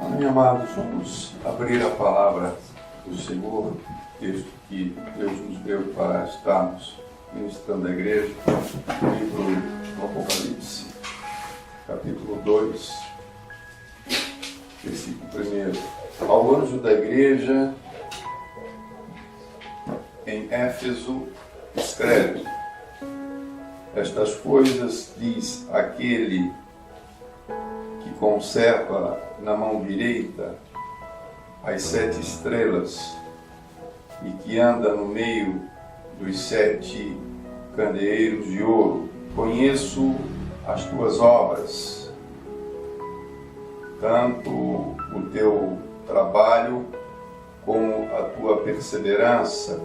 Amém, amados, vamos abrir a palavra do Senhor, texto que Deus nos deu para estarmos ministrando a igreja, livro do Apocalipse, capítulo 2, versículo 1. Ao anjo da igreja em Éfeso, escreve: estas coisas diz aquele que conserva na mão direita as 7 estrelas e que anda no meio dos 7 candeeiros de ouro. Conheço as tuas obras, tanto o teu trabalho como a tua perseverança,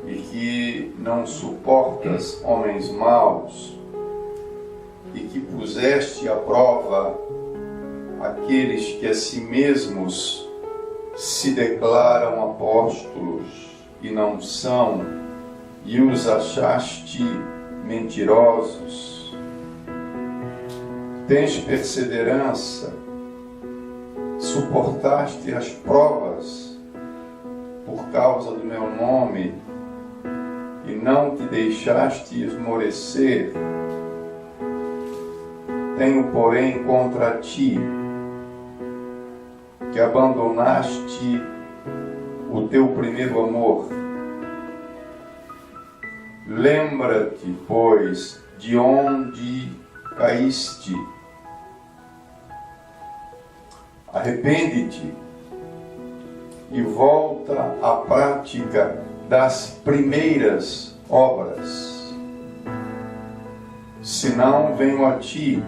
e que não suportas homens maus, e que puseste à prova aqueles que a si mesmos se declaram apóstolos e não são, e os achaste mentirosos. Tens perseverança, suportaste as provas por causa do meu nome, e não te deixaste esmorecer. Tenho, porém, contra ti que abandonaste o teu primeiro amor. Lembra-te, pois, de onde caíste. Arrepende-te e volta à prática das primeiras obras. Senão venho a ti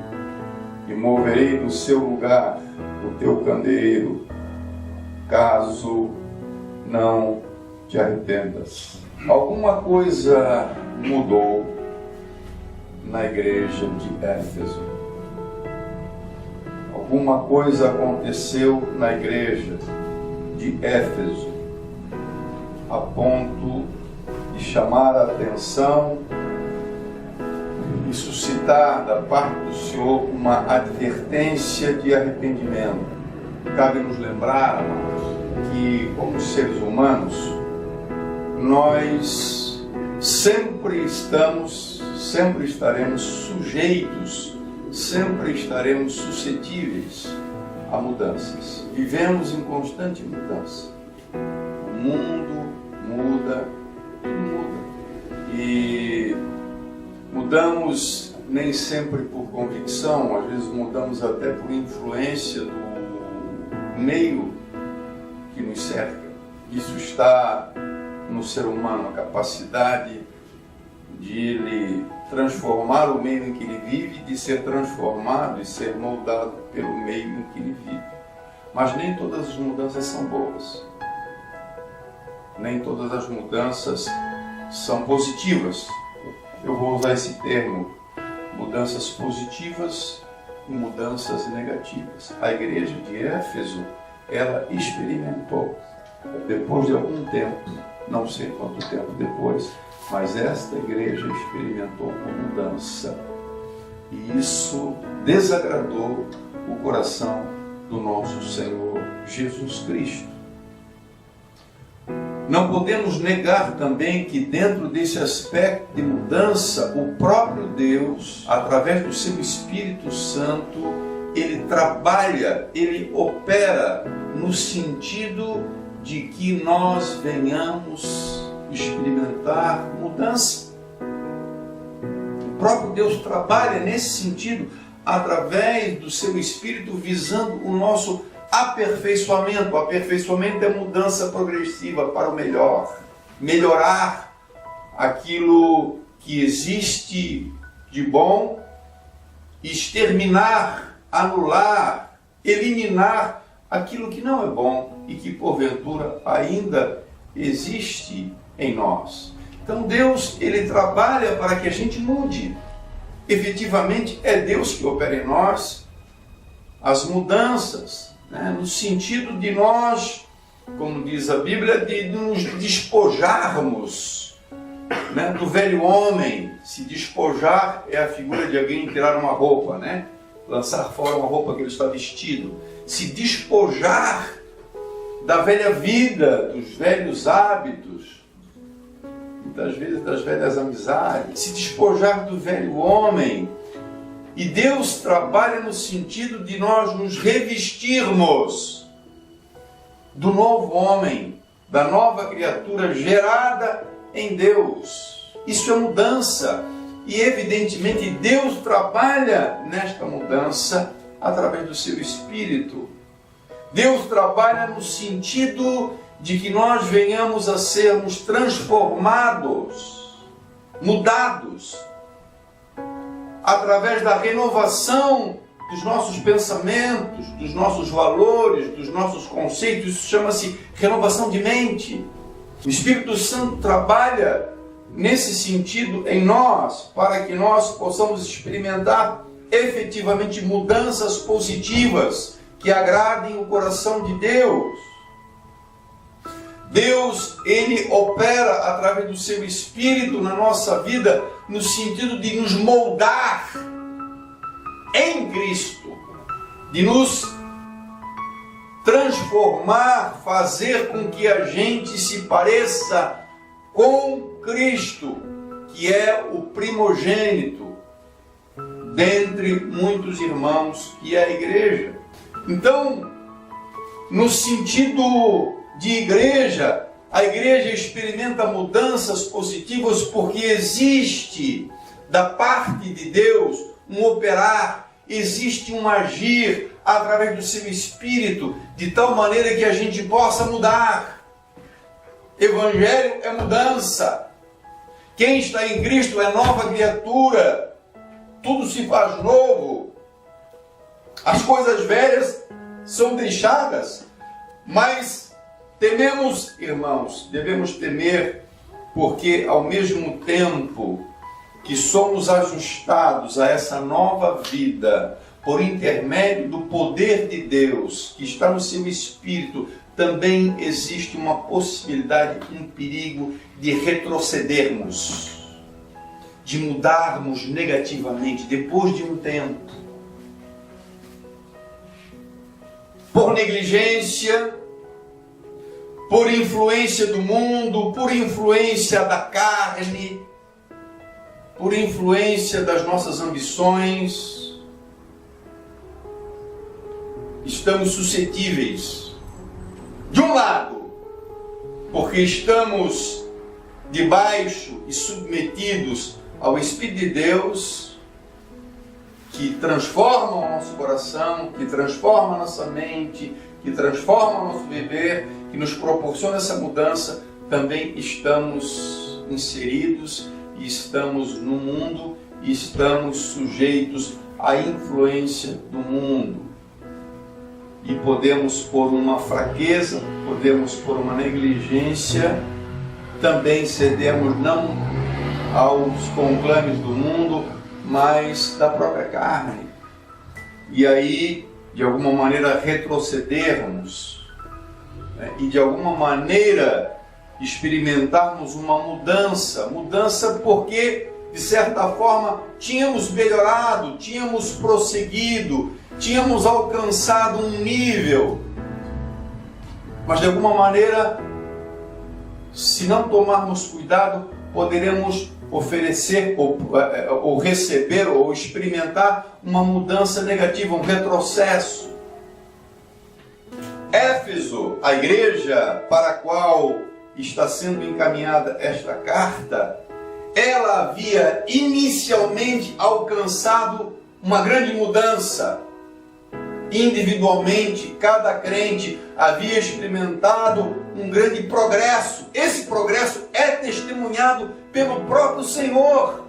e moverei do seu lugar o teu candeeiro, caso não te arrependas. Alguma coisa mudou na igreja de Éfeso. Alguma coisa aconteceu na igreja de Éfeso, a ponto de chamar a atenção e suscitar da parte do Senhor uma advertência de arrependimento. Cabe nos lembrar, amados, que como seres humanos, nós sempre estaremos sujeitos, sempre estaremos suscetíveis a mudanças. Vivemos em constante mudança. O mundo muda, tudo muda. E mudamos nem sempre por convicção, às vezes mudamos até por influência do meio que nos cerca. Isso está no ser humano, a capacidade de ele transformar o meio em que ele vive, de ser transformado e ser moldado pelo meio em que ele vive. Mas nem todas as mudanças são boas. Nem todas as mudanças são positivas. Eu vou usar esse termo: mudanças positivas e mudanças negativas. A igreja de Éfeso, ela experimentou, depois de algum tempo, não sei quanto tempo depois, mas esta igreja experimentou uma mudança. E isso desagradou o coração do nosso Senhor Jesus Cristo. Não podemos negar também que dentro desse aspecto de mudança, o próprio Deus, através do seu Espírito Santo, ele trabalha, ele opera no sentido de que nós venhamos experimentar mudança. O próprio Deus trabalha nesse sentido, através do seu Espírito, visando o nosso aperfeiçoamento. O aperfeiçoamento é mudança progressiva para o melhor. Melhorar aquilo que existe de bom, exterminar, anular, eliminar aquilo que não é bom e que porventura ainda existe em nós. Então Deus, ele trabalha para que a gente mude. Efetivamente é Deus que opera em nós as mudanças, no sentido de nós, como diz a Bíblia, de nos despojarmos do velho homem. Se despojar é a figura de alguém tirar uma roupa, lançar fora uma roupa que ele está vestido. se despojar da velha vida, dos velhos hábitos, muitas vezes das velhas amizades, se despojar do velho homem. E Deus trabalha no sentido de nós nos revestirmos do novo homem, da nova criatura gerada em Deus. Isso é mudança. E evidentemente Deus trabalha nesta mudança através do seu Espírito. Deus trabalha no sentido de que nós venhamos a sermos transformados, mudados, através da renovação dos nossos pensamentos, dos nossos valores, dos nossos conceitos. Isso chama-se renovação de mente. O Espírito Santo trabalha nesse sentido em nós, para que nós possamos experimentar efetivamente mudanças positivas que agradem o coração de Deus. Deus, Ele opera através do seu Espírito na nossa vida, no sentido de nos moldar em Cristo, de nos transformar, fazer com que a gente se pareça com Cristo, que é o primogênito dentre muitos irmãos, que é a igreja. Então, no sentido de igreja, a igreja experimenta mudanças positivas porque existe da parte de Deus um operar, existe um agir através do seu Espírito, de tal maneira que a gente possa mudar. Evangelho é mudança. Quem está em Cristo é nova criatura. Tudo se faz novo. As coisas velhas são deixadas, mas tememos, irmãos, devemos temer, porque ao mesmo tempo que somos ajustados a essa nova vida por intermédio do poder de Deus que está no seu Espírito, também existe uma possibilidade, um perigo de retrocedermos, de mudarmos negativamente depois de um tempo. Por negligência, por influência do mundo, por influência da carne, por influência das nossas ambições, estamos suscetíveis, de um lado, porque estamos debaixo e submetidos ao Espírito de Deus, que transforma o nosso coração, que transforma a nossa mente, que transforma o nosso viver, que nos proporciona essa mudança. Também estamos inseridos e estamos no mundo e estamos sujeitos à influência do mundo. E podemos, por uma fraqueza, podemos, por uma negligência, também cedermos não aos conclames do mundo, mas da própria carne. E aí, de alguma maneira, retrocedermos, né? E de alguma maneira experimentarmos uma mudança porque, de certa forma, tínhamos melhorado, tínhamos prosseguido, tínhamos alcançado um nível, mas de alguma maneira, se não tomarmos cuidado, poderemos oferecer ou receber ou experimentar uma mudança negativa, um retrocesso. Éfeso, a igreja para a qual está sendo encaminhada esta carta, ela havia inicialmente alcançado uma grande mudança. Individualmente, cada crente havia experimentado um grande progresso. Esse progresso é testemunhado pelo próprio Senhor.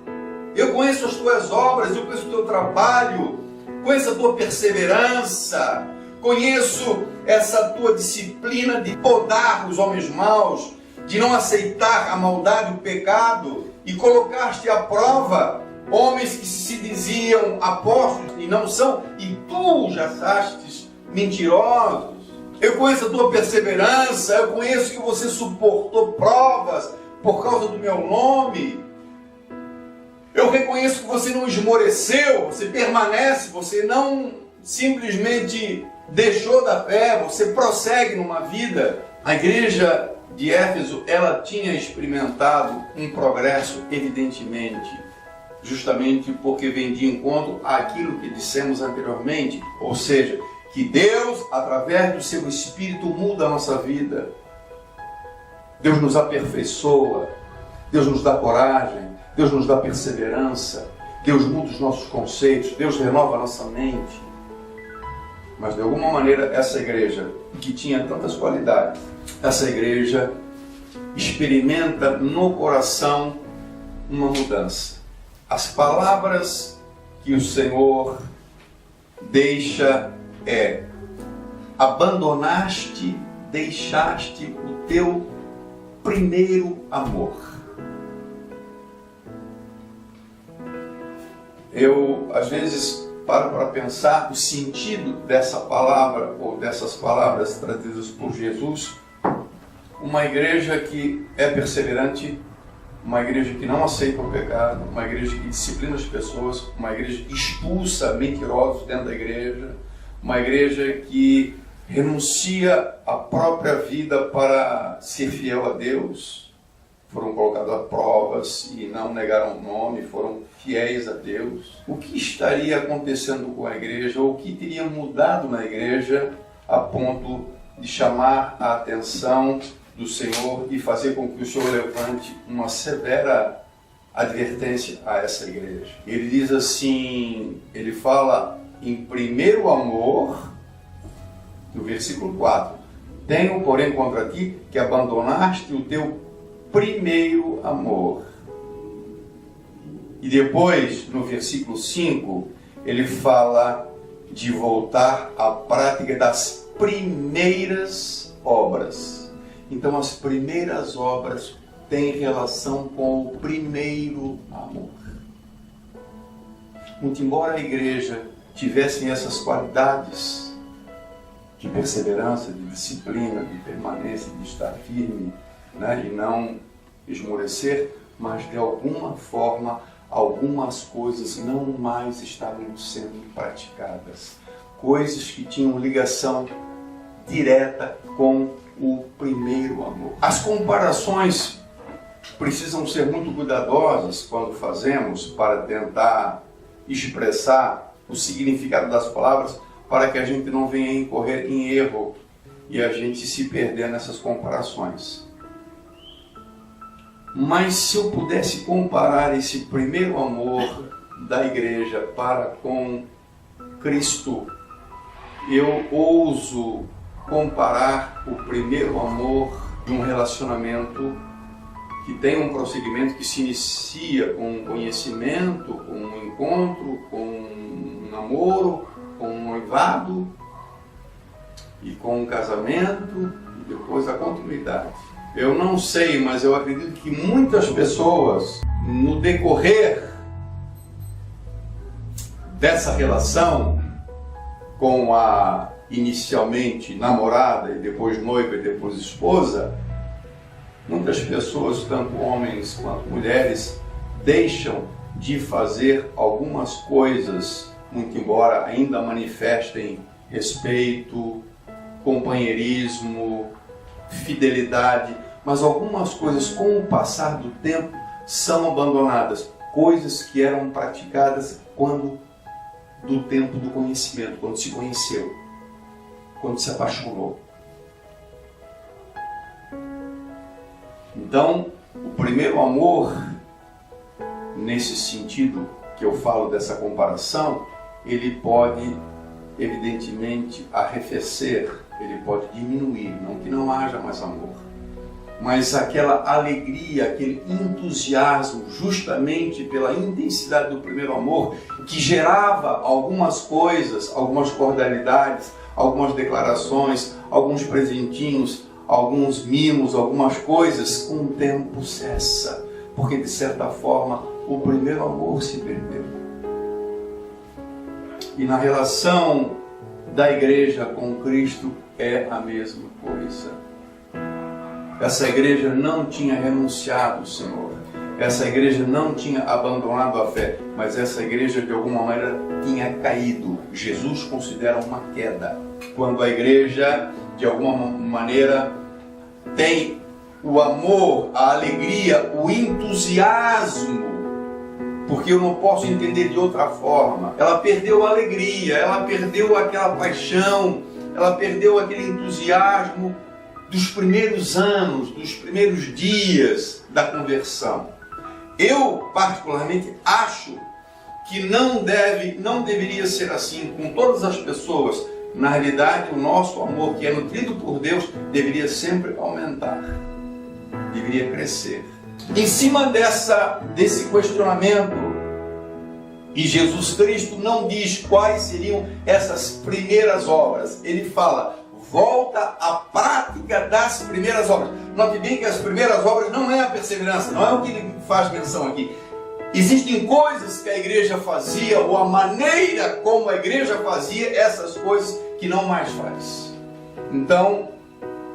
Eu conheço as tuas obras, eu conheço o teu trabalho, conheço a tua perseverança, conheço essa tua disciplina de podar os homens maus, de não aceitar a maldade e o pecado, e colocaste à prova homens que se diziam apóstolos e não são, e tu já achastes mentirosos. Eu conheço a tua perseverança, eu conheço que você suportou provas por causa do meu nome. Eu reconheço que você não esmoreceu, você permanece, você não simplesmente deixou da fé, você prossegue numa vida. A igreja de Éfeso, ela tinha experimentado um progresso, evidentemente, justamente porque vem de encontro àquilo que dissemos anteriormente, ou seja, que Deus, através do seu Espírito, muda a nossa vida. Deus nos aperfeiçoa, Deus nos dá coragem, Deus nos dá perseverança, Deus muda os nossos conceitos, Deus renova a nossa mente. Mas de alguma maneira essa igreja, que tinha tantas qualidades, essa igreja experimenta no coração uma mudança. As palavras que o Senhor deixa é: abandonaste, deixaste o teu primeiro amor. Eu, às vezes, paro para pensar o sentido dessa palavra, ou dessas palavras trazidas por Jesus. Uma igreja que é perseverante, uma igreja que não aceita o pecado, uma igreja que disciplina as pessoas, uma igreja que expulsa mentirosos dentro da igreja, uma igreja que renuncia à própria vida para ser fiel a Deus. Foram colocados a provas e não negaram o nome, foram fiéis a Deus. O que estaria acontecendo com a igreja, ou o que teria mudado na igreja a ponto de chamar a atenção do Senhor e fazer com que o Senhor levante uma severa advertência a essa igreja? Ele diz assim, ele fala em primeiro amor, no versículo 4. Tenho, porém, contra ti que abandonaste o teu primeiro amor. E depois, no versículo 5, ele fala de voltar à prática das primeiras obras. Então, as primeiras obras têm relação com o primeiro amor. Muito embora a igreja tivesse essas qualidades de perseverança, de disciplina, de permanência, de estar firme, né, e não esmorecer, mas de alguma forma algumas coisas não mais estavam sendo praticadas. Coisas que tinham ligação direta com o primeiro amor. As comparações precisam ser muito cuidadosas quando fazemos para tentar expressar o significado das palavras, para que a gente não venha incorrer em erro e a gente se perder nessas comparações. Mas se eu pudesse comparar esse primeiro amor da igreja para com Cristo, eu ouso comparar o primeiro amor de um relacionamento que tem um prosseguimento que se inicia com um conhecimento, com um encontro, com um namoro, com um noivado e com um casamento e depois a continuidade. Eu não sei, mas eu acredito que muitas pessoas, no decorrer dessa relação com a inicialmente namorada e depois noiva e depois esposa, muitas pessoas, tanto homens quanto mulheres, deixam de fazer algumas coisas, muito embora ainda manifestem respeito, companheirismo, fidelidade, mas algumas coisas, com o passar do tempo, são abandonadas. Coisas que eram praticadas quando do tempo do conhecimento, quando se conheceu, quando se apaixonou. Então, o primeiro amor, nesse sentido que eu falo dessa comparação, ele pode, evidentemente, arrefecer, ele pode diminuir, não que não haja mais amor, mas aquela alegria, aquele entusiasmo, justamente pela intensidade do primeiro amor, que gerava algumas coisas, algumas cordialidades, algumas declarações, alguns presentinhos, alguns mimos, algumas coisas, com o tempo cessa, porque de certa forma o primeiro amor se perdeu. E na relação da igreja com Cristo é a mesma coisa. Essa igreja não tinha renunciado ao Senhor, essa igreja não tinha abandonado a fé, mas essa igreja de alguma maneira tinha caído. Jesus considera uma queda quando a igreja, de alguma maneira, tem o amor, a alegria, o entusiasmo, porque eu não posso entender de outra forma. Ela perdeu a alegria, ela perdeu aquela paixão, ela perdeu aquele entusiasmo dos primeiros anos, dos primeiros dias da conversão. Eu, particularmente, acho que não deveria ser assim com todas as pessoas. Na realidade, o nosso amor, que é nutrido por Deus, deveria sempre aumentar, deveria crescer. Em cima desse questionamento, e Jesus Cristo não diz quais seriam essas primeiras obras. Ele fala, volta à prática das primeiras obras. Note bem que as primeiras obras não é a perseverança, não é o que ele faz menção aqui. Existem coisas que a igreja fazia, ou a maneira como a igreja fazia essas coisas que não mais faz. Então,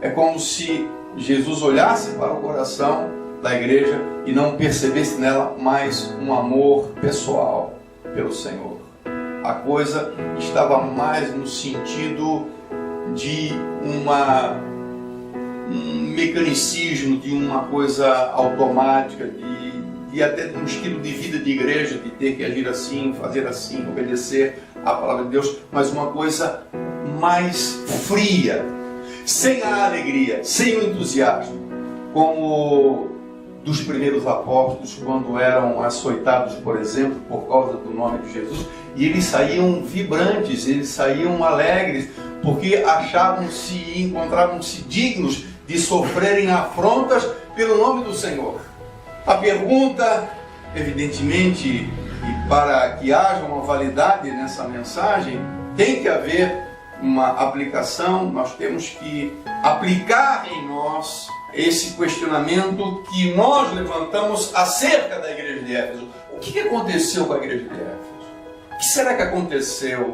é como se Jesus olhasse para o coração da igreja e não percebesse nela mais um amor pessoal pelo Senhor. A coisa estava mais no sentido de um mecanicismo, de uma coisa automática, de até um estilo de vida de igreja, de ter que agir assim, fazer assim, obedecer à palavra de Deus, mas uma coisa mais fria, sem a alegria, sem o entusiasmo, como dos primeiros apóstolos, quando eram açoitados, por exemplo, por causa do nome de Jesus, e eles saíam vibrantes, eles saíam alegres, porque achavam-se e encontravam-se dignos de sofrerem afrontas pelo nome do Senhor. A pergunta, evidentemente, e para que haja uma validade nessa mensagem, tem que haver uma aplicação, nós temos que aplicar em nós esse questionamento que nós levantamos acerca da igreja de Éfeso. O que aconteceu com a igreja de Éfeso? O que será que aconteceu?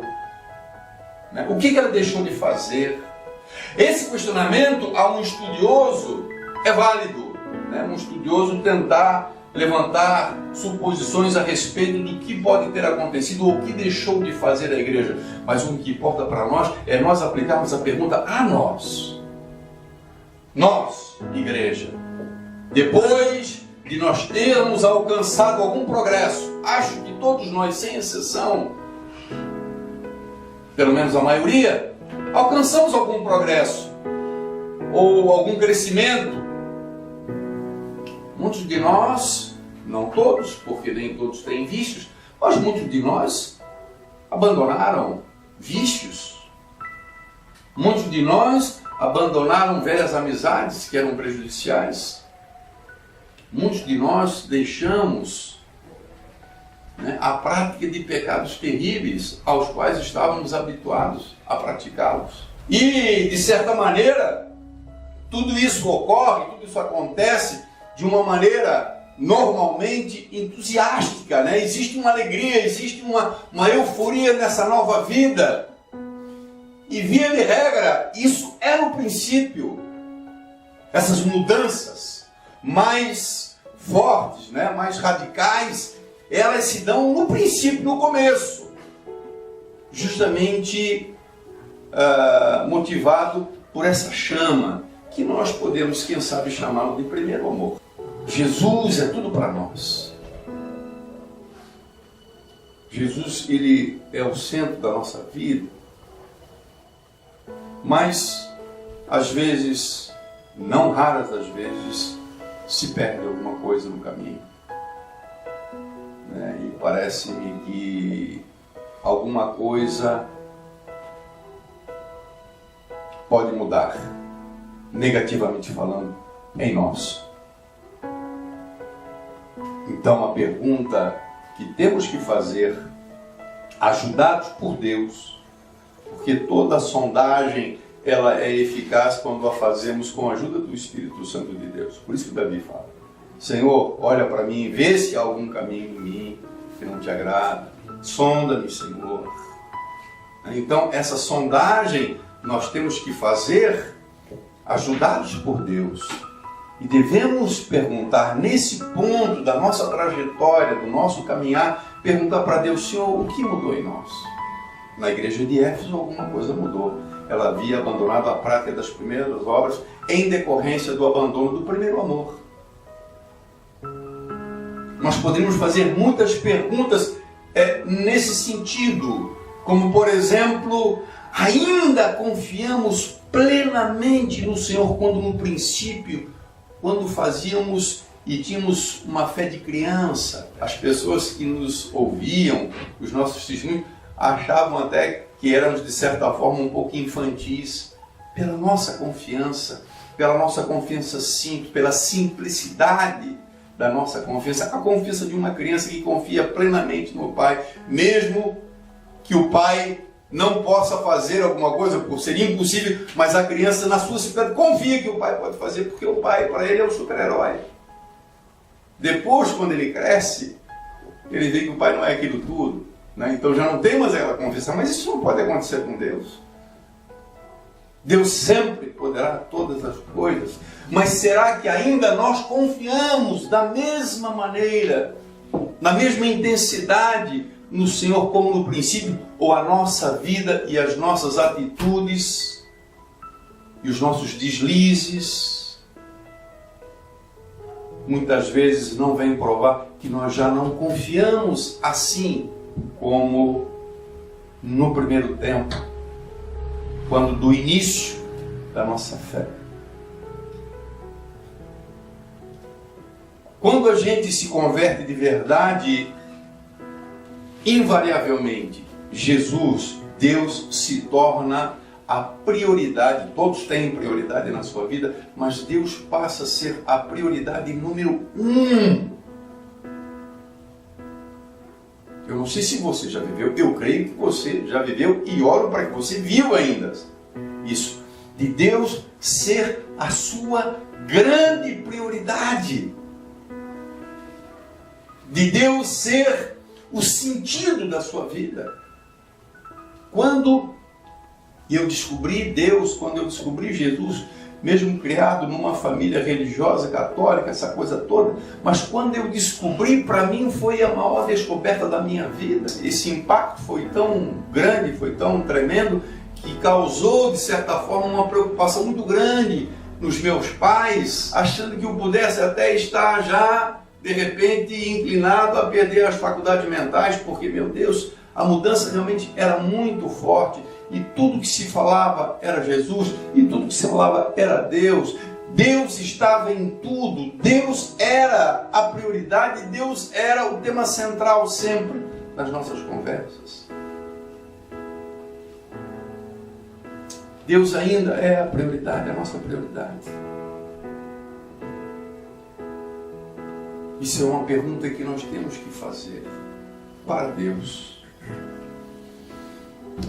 O que ela deixou de fazer? Esse questionamento a um estudioso é válido. Um estudioso tentar levantar suposições a respeito do que pode ter acontecido ou o que deixou de fazer a igreja. Mas o que importa para nós é nós aplicarmos a pergunta a nós. Nós, igreja, depois de nós termos alcançado algum progresso, acho que todos nós, sem exceção, pelo menos a maioria, alcançamos algum progresso ou algum crescimento. Muitos de nós, não todos, porque nem todos têm vícios, mas muitos de nós abandonaram vícios. Muitos de nós abandonaram velhas amizades que eram prejudiciais. Muitos de nós deixamos a prática de pecados terríveis aos quais estávamos habituados a praticá-los. E, de certa maneira, tudo isso ocorre, tudo isso acontece de uma maneira normalmente entusiástica, Existe uma alegria, existe uma euforia nessa nova vida. E via de regra, isso é no princípio. Essas mudanças mais fortes, mais radicais, elas se dão no princípio, no começo. Justamente motivado por essa chama, que nós podemos, quem sabe, chamá-lo de primeiro amor. Jesus é tudo para nós. Jesus, ele é o centro da nossa vida. Mas, às vezes, não raras das vezes, se perde alguma coisa no caminho. E parece-me que alguma coisa pode mudar, negativamente falando, em nós. Então a pergunta que temos que fazer, ajudados por Deus, porque toda sondagem ela é eficaz quando a fazemos com a ajuda do Espírito Santo de Deus. Por isso que Davi fala: Senhor, olha para mim, vê se há algum caminho em mim que não te agrada. Sonda-me, Senhor. Então essa sondagem nós temos que fazer ajudados por Deus. E devemos perguntar, nesse ponto da nossa trajetória, do nosso caminhar, perguntar para Deus: Senhor, o que mudou em nós? Na igreja de Éfeso alguma coisa mudou. ela havia abandonado a prática das primeiras obras em decorrência do abandono do primeiro amor. Nós poderíamos fazer muitas perguntas nesse sentido, como por exemplo, ainda confiamos plenamente no Senhor quando no princípio, quando fazíamos e tínhamos uma fé de criança? As pessoas que nos ouviam, os nossos testemunhos, achavam até que éramos de certa forma um pouco infantis, pela nossa confiança simples, pela simplicidade da nossa confiança, a confiança de uma criança que confia plenamente no pai, mesmo que o pai não possa fazer alguma coisa, por ser impossível, mas a criança na sua simplicidade confia que o pai pode fazer, porque o pai para ele é o super-herói. Depois, quando ele cresce, ele vê que o pai não é aquilo tudo, né? Então já não tem mais aquela confiança, mas isso não pode acontecer com Deus. Deus sempre poderá todas as coisas, mas será que ainda nós confiamos da mesma maneira, na mesma intensidade no Senhor como no princípio? Ou a nossa vida e as nossas atitudes e os nossos deslizes muitas vezes não vêm provar que nós já não confiamos assim como no primeiro tempo, quando do início da nossa fé. Quando a gente se converte de verdade, invariavelmente, Jesus, Deus, se torna a prioridade. Todos têm prioridade na sua vida, mas Deus passa a ser a prioridade número 1. Eu não sei se você já viveu, eu creio que você já viveu e oro para que você viva ainda isso, de Deus ser a sua grande prioridade, de Deus ser o sentido da sua vida. Quando eu descobri Deus, quando eu descobri Jesus, mesmo criado numa família religiosa, católica, essa coisa toda, mas quando eu descobri, para mim foi a maior descoberta da minha vida. Esse impacto foi tão grande, foi tão tremendo, que causou, de certa forma, uma preocupação muito grande nos meus pais, achando que eu pudesse até estar já, de repente, inclinado a perder as faculdades mentais, porque, meu Deus, a mudança realmente era muito forte. E tudo que se falava era Jesus, e tudo que se falava era Deus. Deus estava em tudo, Deus era a prioridade, Deus era o tema central sempre nas nossas conversas. Deus ainda é a prioridade, a nossa prioridade. Isso é uma pergunta que nós temos que fazer para Deus.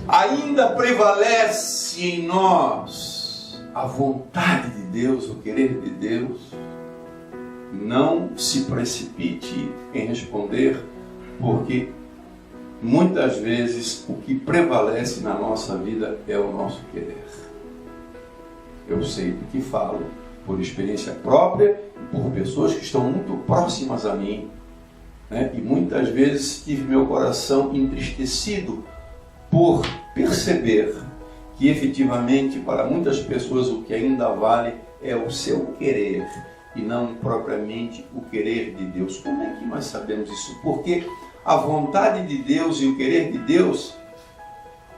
Ainda prevalece em nós a vontade de Deus, o querer de Deus? Não se precipite em responder, porque muitas vezes o que prevalece na nossa vida é o nosso querer. Eu sei do que falo, por experiência própria e por pessoas que estão muito próximas a mim, né? E muitas vezes tive meu coração entristecido por perceber que efetivamente para muitas pessoas o que ainda vale é o seu querer e não propriamente o querer de Deus. Como é que nós sabemos isso? Porque a vontade de Deus e o querer de Deus,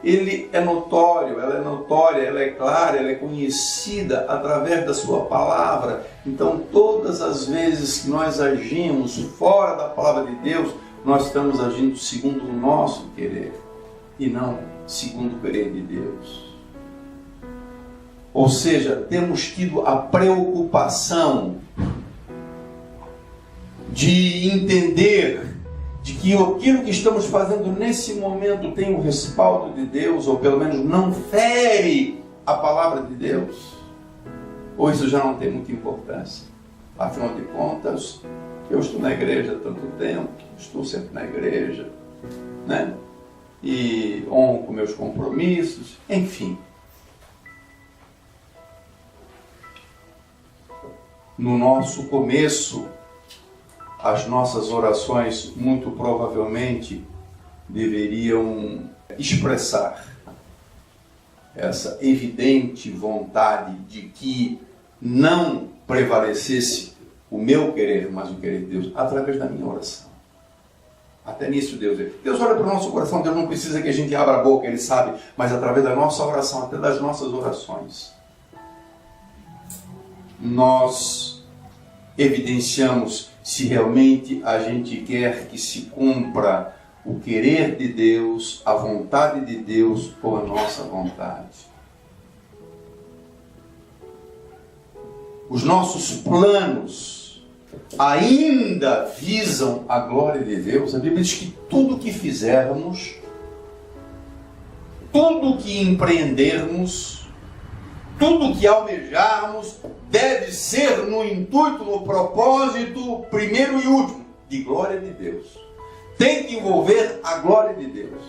ele é notório, ela é notória, ela é clara, ela é conhecida através da sua palavra. Então todas as vezes que nós agimos fora da palavra de Deus, nós estamos agindo segundo o nosso querer e não segundo o querer de Deus. Ou seja, temos tido a preocupação de entender de que aquilo que estamos fazendo nesse momento tem o respaldo de Deus, ou pelo menos não fere a palavra de Deus, ou isso já não tem muita importância. Afinal de contas, eu estou na igreja há tanto tempo, estou sempre na igreja, né? E honro com meus compromissos, enfim. No nosso começo, as nossas orações muito provavelmente deveriam expressar essa evidente vontade de que não prevalecesse o meu querer, mas o querer de Deus, através da minha oração. Até nisso Deus olha para o nosso coração. Deus não precisa que a gente abra a boca, Ele sabe, mas através da nossa oração, até das nossas orações, nós evidenciamos se realmente a gente quer que se cumpra o querer de Deus, a vontade de Deus ou a nossa vontade. Os nossos planos ainda visam a glória de Deus. A Bíblia diz que tudo que fizermos, tudo que empreendermos, tudo que almejarmos, deve ser no intuito, no propósito, primeiro e último, de glória de Deus. Tem que envolver a glória de Deus.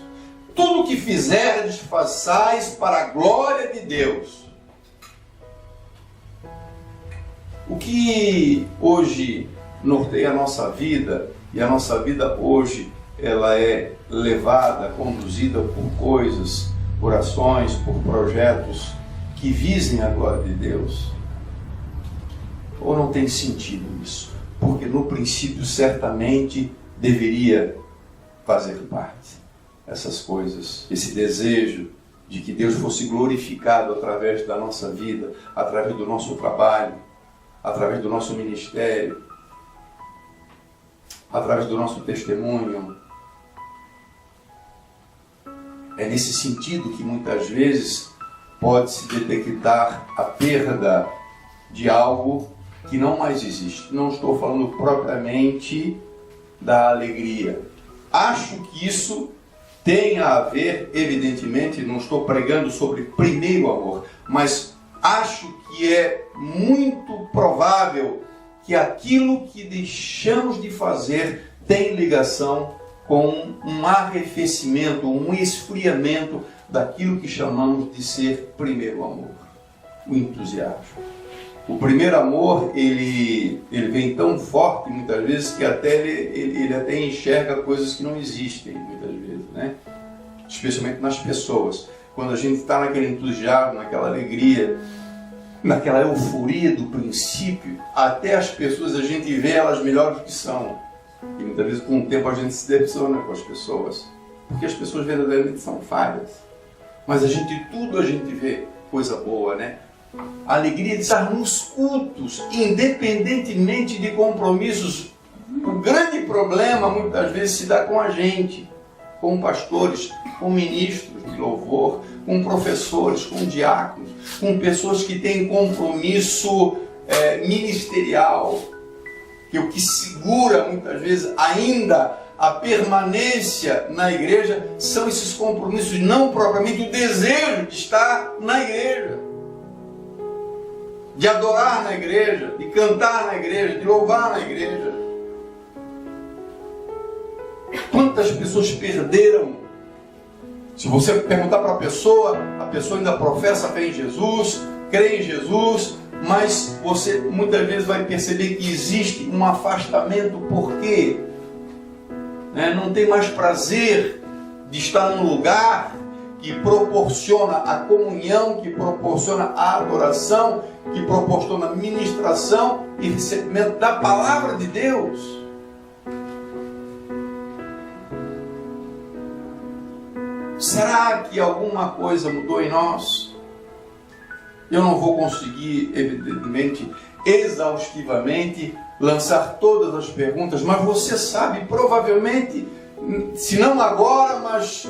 Tudo que fizerdes, façais para a glória de Deus. O que hoje norteia a nossa vida, e a nossa vida hoje, ela é levada, conduzida por coisas, por ações, por projetos que visem a glória de Deus? Ou não tem sentido isso? Porque no princípio certamente deveria fazer parte essas coisas, esse desejo de que Deus fosse glorificado através da nossa vida, através do nosso trabalho, através do nosso ministério, através do nosso testemunho. É nesse sentido que muitas vezes pode-se detectar a perda de algo que não mais existe. Não estou falando propriamente da alegria. Acho que isso tem a ver, evidentemente, não estou pregando sobre primeiro amor, mas acho que é muito provável que aquilo que deixamos de fazer tem ligação com um arrefecimento, um esfriamento daquilo que chamamos de ser primeiro amor, o entusiasmo. O primeiro amor, ele vem tão forte muitas vezes que até ele até enxerga coisas que não existem muitas vezes, né? Especialmente nas pessoas. Quando a gente está naquele entusiasmo, naquela alegria, naquela euforia do princípio, até as pessoas a gente vê elas melhores do que são. E muitas vezes com o tempo a gente se decepciona com as pessoas, porque as pessoas verdadeiramente são falhas. Mas a gente vê coisa boa, né? A alegria de estar nos cultos, independentemente de compromissos. O grande problema muitas vezes se dá com a gente, com pastores, com ministros de louvor, com professores, com diáconos, com pessoas que têm compromisso ministerial, que o que segura muitas vezes ainda a permanência na igreja são esses compromissos, não propriamente o desejo de estar na igreja, de adorar na igreja, de cantar na igreja, de louvar na igreja. Quantas pessoas perderam? Se você perguntar para a pessoa ainda professa fé em Jesus, crê em Jesus, mas você muitas vezes vai perceber que existe um afastamento. Por quê? Não tem mais prazer de estar num lugar que proporciona a comunhão, que proporciona a adoração, que proporciona a ministração e recebimento da palavra de Deus. Será que alguma coisa mudou em nós? Eu não vou conseguir, evidentemente, exaustivamente, lançar todas as perguntas, mas você sabe, provavelmente, se não agora, mas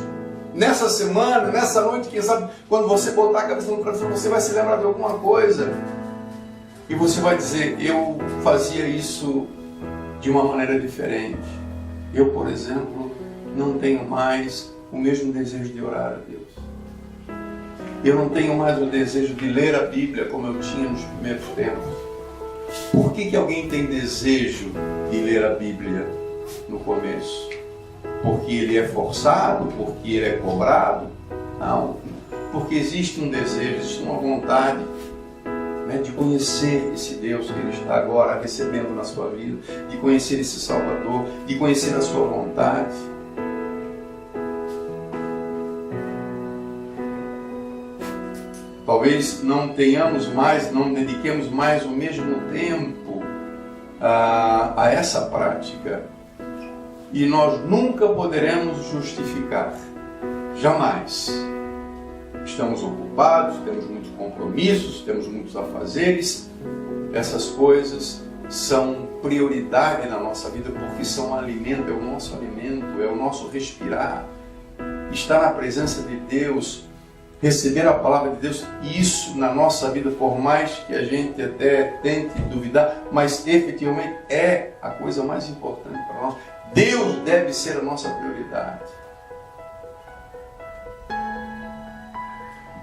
nessa semana, nessa noite, quem sabe, quando você botar a cabeça no coração, você vai se lembrar de alguma coisa. E você vai dizer, eu fazia isso de uma maneira diferente. Eu, por exemplo, não tenho mais o mesmo desejo de orar a Deus. Eu não tenho mais o desejo de ler a Bíblia como eu tinha nos primeiros tempos. Por que alguém tem desejo de ler a Bíblia no começo? Porque ele é forçado? Porque ele é cobrado? Não. Porque existe um desejo, existe uma vontade, de conhecer esse Deus que Ele está agora recebendo na sua vida, de conhecer esse Salvador, de conhecer a sua vontade. talvez não dediquemos mais o mesmo tempo a essa prática. E nós nunca poderemos justificar, jamais. Estamos ocupados, temos muitos compromissos, temos muitos afazeres. Essas coisas são prioridade na nossa vida porque são alimento, é o nosso alimento, é o nosso respirar. Estar na presença de Deus, receber a palavra de Deus, isso na nossa vida, por mais que a gente até tente duvidar, mas efetivamente é a coisa mais importante para nós. Deus deve ser a nossa prioridade.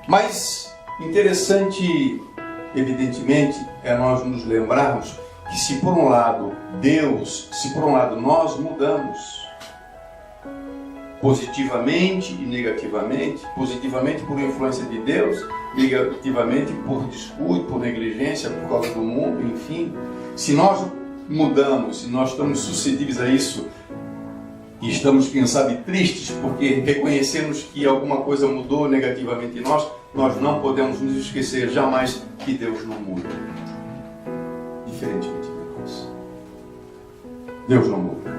Mas interessante, evidentemente, é nós nos lembrarmos que se por um lado nós mudamos positivamente e negativamente, positivamente por influência de Deus, negativamente por descuido, por negligência, por causa do mundo, enfim, se nós mudamos, se nós estamos suscetíveis a isso e estamos, quem sabe, tristes porque reconhecemos que alguma coisa mudou negativamente em nós, nós não podemos nos esquecer jamais que Deus não muda. Diferentemente de nós. Deus não muda.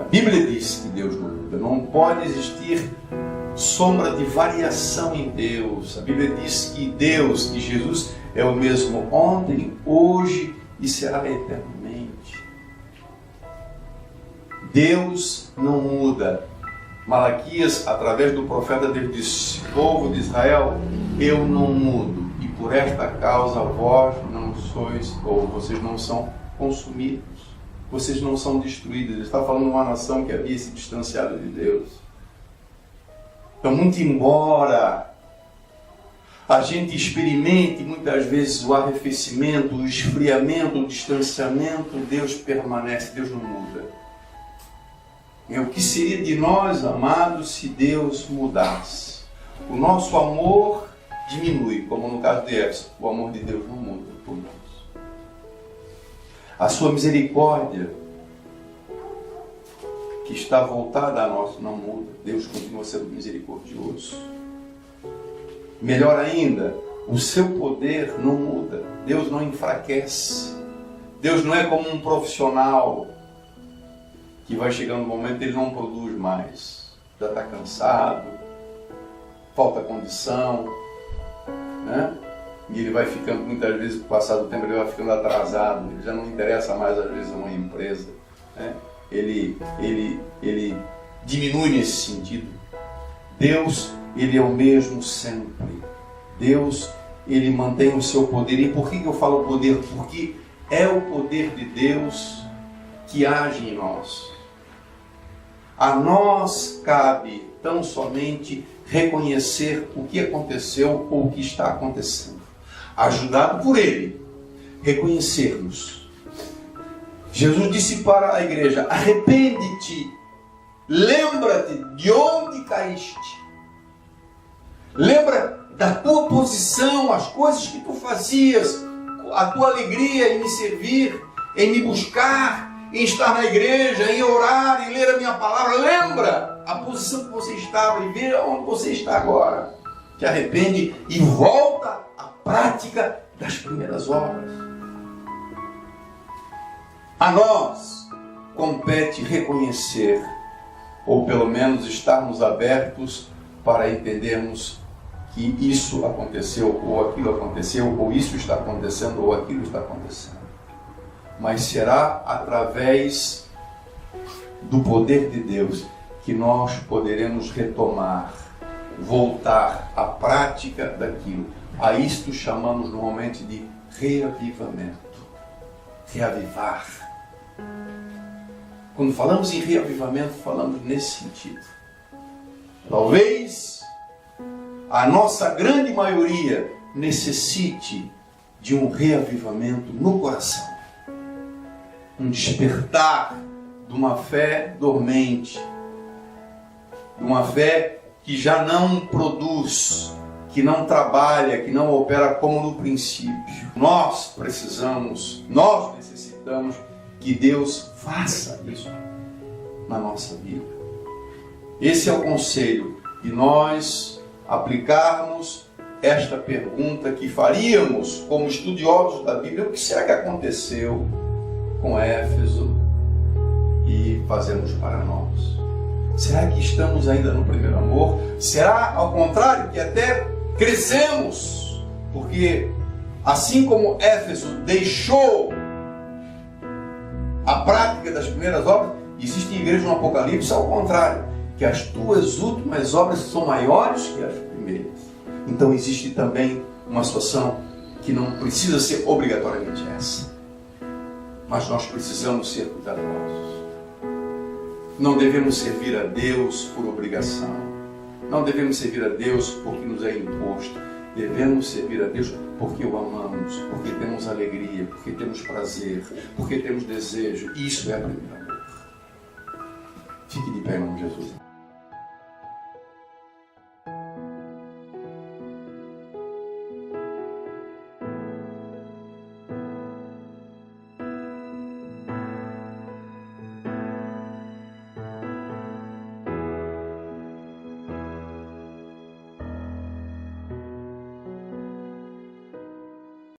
A Bíblia diz que Deus não muda. Não pode existir sombra de variação em Deus. A Bíblia diz que Deus, que Jesus é o mesmo ontem, hoje e será eternamente. Deus não muda. Malaquias, através do profeta, Deus disse: povo de Israel, eu não mudo, e por esta causa vós não sois, ou vocês não são consumidos, vocês não são destruídos. Ele está falando de uma nação que havia se distanciado de Deus. Então, muito embora a gente experimente muitas vezes o arrefecimento, o esfriamento, o distanciamento, Deus permanece, Deus não muda. O que seria de nós, amados, se Deus mudasse? O nosso amor diminui, como no caso de Éfeso. O amor de Deus não muda por nós. A sua misericórdia, que está voltada a nós, não muda. Deus continua sendo misericordioso. Melhor ainda, o seu poder não muda. Deus não enfraquece. Deus não é como um profissional que vai chegando um momento ele não produz mais. Já está cansado, falta condição, né? E ele vai ficando, muitas vezes, com o passar do tempo, ele vai ficando atrasado, ele já não interessa mais, às vezes, a uma empresa, né? Ele diminui nesse sentido. Deus, ele é o mesmo sempre. Deus, ele mantém o seu poder. E por que eu falo poder? Porque é o poder de Deus que age em nós. A nós cabe tão somente reconhecer o que aconteceu ou o que está acontecendo. Ajudado por Ele, reconhecermos. Jesus disse para a igreja: arrepende-te, lembra-te de onde caíste. Lembra da tua posição, as coisas que tu fazias, a tua alegria em me servir, em me buscar, em estar na igreja, em orar, em ler a minha palavra. Lembra a posição que você estava e vê onde você está agora. Te arrepende e volta à prática das primeiras obras. A nós compete reconhecer, ou pelo menos estarmos abertos para entendermos que isso aconteceu, ou aquilo aconteceu, ou isso está acontecendo, ou aquilo está acontecendo. Mas será através do poder de Deus que nós poderemos retomar, voltar à prática daquilo. A isto chamamos normalmente de reavivamento. Reavivar. Quando falamos em reavivamento, falamos nesse sentido. Talvez a nossa grande maioria necessite de um reavivamento no coração. Um despertar de uma fé dormente, de uma fé que já não produz, que não trabalha, que não opera como no princípio. Nós necessitamos que Deus faça isso na nossa vida. Esse é o conselho de nós aplicarmos esta pergunta que faríamos como estudiosos da Bíblia: o que será que aconteceu com Éfeso? E fazemos para nós. Será que estamos ainda no primeiro amor? Será, ao contrário, que até crescemos? Porque assim como Éfeso deixou a prática das primeiras obras, existe igreja no Apocalipse ao contrário, que as tuas últimas obras são maiores que as primeiras. Então existe também uma situação que não precisa ser obrigatoriamente essa, mas nós precisamos ser cuidadosos. Não devemos servir a Deus por obrigação, não devemos servir a Deus porque nos é imposto. Devemos servir a Deus porque o amamos, porque temos alegria, porque temos prazer, porque temos desejo. Isso é primeiro amor. Fique de pé em nome de Jesus.